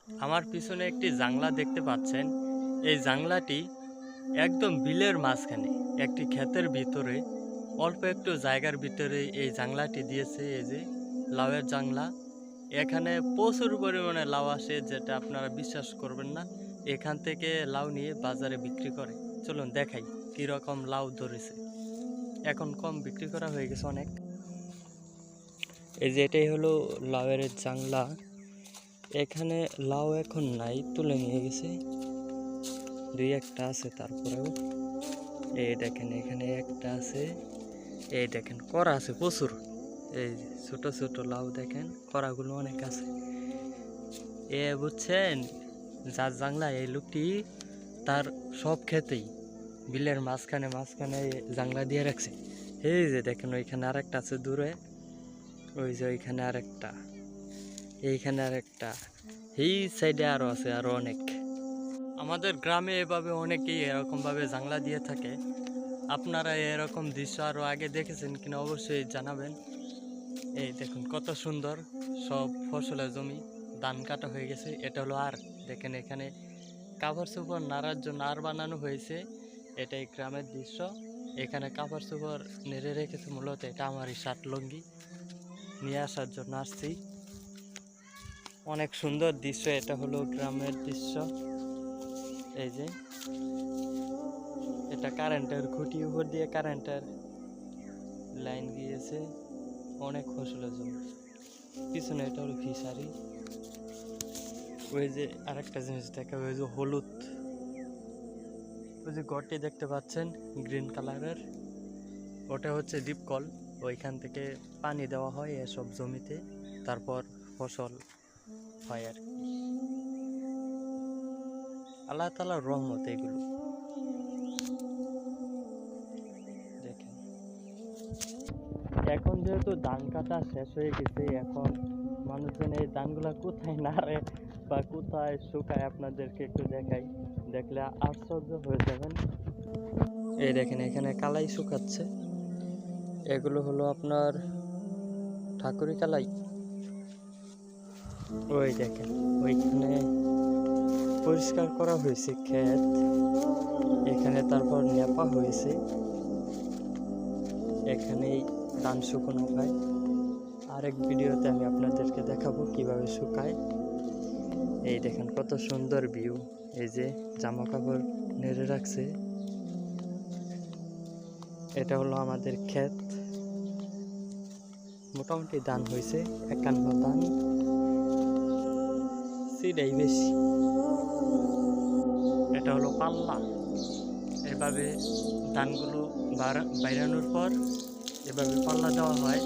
আমার পিছনে একটি জাংলা দেখতে পাচ্ছেন। এই জাংলাটি একদম বিলের মাঝখানে একটি ক্ষেতের ভিতরে অল্প একটু জায়গার ভিতরে এই জাংলাটি দিয়েছে। এই যে লাউয়ের জাংলা, এখানে প্রচুর পরিমাণে লাউ আসে, যেটা আপনারা বিশ্বাস করবেন না। এখান থেকে লাউ নিয়ে বাজারে বিক্রি করে। চলুন দেখাই কীরকম লাউ ধরেছে। এখন কম বিক্রি করা হয়ে গেছে অনেক। এই যে এটাই হলো লাউয়ের জাংলা। এখানে লাউ এখন নাই, তুলে নিয়ে গেছে। দুই একটা আছে, তারপরেও এই দেখেন এখানে একটা আছে। এই দেখেন করা আছে প্রচুর। এই ছোট ছোট লাউ দেখেন, করাগুলো অনেক আছে। বুঝছেন, যার জাংলা এই লোকটি তার সব ক্ষেতেই বিলের মাঝখানে মাঝখানে জাংলা দিয়ে রাখছে। এই যে দেখেন ওইখানে আরেকটা আছে দূরে, ওই যে ওইখানে আরেকটা, এইখানে আরেকটা, এই সাইডে আরো আছে, আরো অনেক। আমাদের গ্রামে এভাবে অনেকেই এরকমভাবে জাংলা দিয়ে থাকে। আপনারা এরকম দৃশ্য আরও আগে দেখেছেন কিনা অবশ্যই জানাবেন। এই দেখুন কত সুন্দর সব ফসলের জমি, ধান কাটা হয়ে গেছে। এটা হলো আর, দেখেন এখানে কাপড় চোপড় নাড়ার জন্য আর বানানো হয়েছে। এটাই গ্রামের দৃশ্য। এখানে কাপড় চোপড় নেড়ে রেখেছে, মূলত এটা আমারই শার্ট লুঙ্গি নিয়ে আসার জন্য আসছি। অনেক সুন্দর দৃশ্য, এটা হলো গ্রামের দৃশ্য। এই যে এটা কারেন্টের খুঁটি, উপর দিয়ে কারেন্টের লাইন গিয়েছে। অনেক ফসলের জমি, পিছনে এটা হলো ফিশারি। ওই যে আরেকটা জিনিস দেখা, ওই যে হলুদ, ওই যে ঘরটি দেখতে পাচ্ছেন গ্রিন কালারের, ওটা হচ্ছে ডিপ কল। ওইখান থেকে পানি দেওয়া হয় এসব জমিতে, তারপর ফসল হয় আর কি। আল্লাহ তাআলার রহমত এগুলো। দেখেন এখন যেহেতু ধান কাটা শেষ হয়ে গেছে, এখন মানুষজন এই ধানগুলা কোথায় নাড়ে বা কোথায় শুকায় আপনাদেরকে একটু দেখাই, দেখলে আশ্চর্য হয়ে যাবেন। এই দেখেন এখানে কালাই শুকাচ্ছে। এগুলো হলো আপনার ঠাকুরি কালাই। ওই দেখেন ওইখানে পরিষ্কার করা হয়েছে ক্ষেত, এখানে তারপর নেপা হয়েছে, এখানেই ধান শুকানো হয়। আরেক ভিডিওতে আমি আপনাদেরকে দেখাবো কিভাবে শুকায়। এই দেখেন কত সুন্দর ভিউ। এই যে জামা কাপড় নেড়ে রাখছে। এটা হলো আমাদের ক্ষেত, মোটামুটি ধান হয়েছে 51 ধান, সেটাই বেশি। এটা হলো পাল্লা। এভাবে ধানগুলো বাইরানোর পর এভাবে পাল্লা দেওয়া হয়।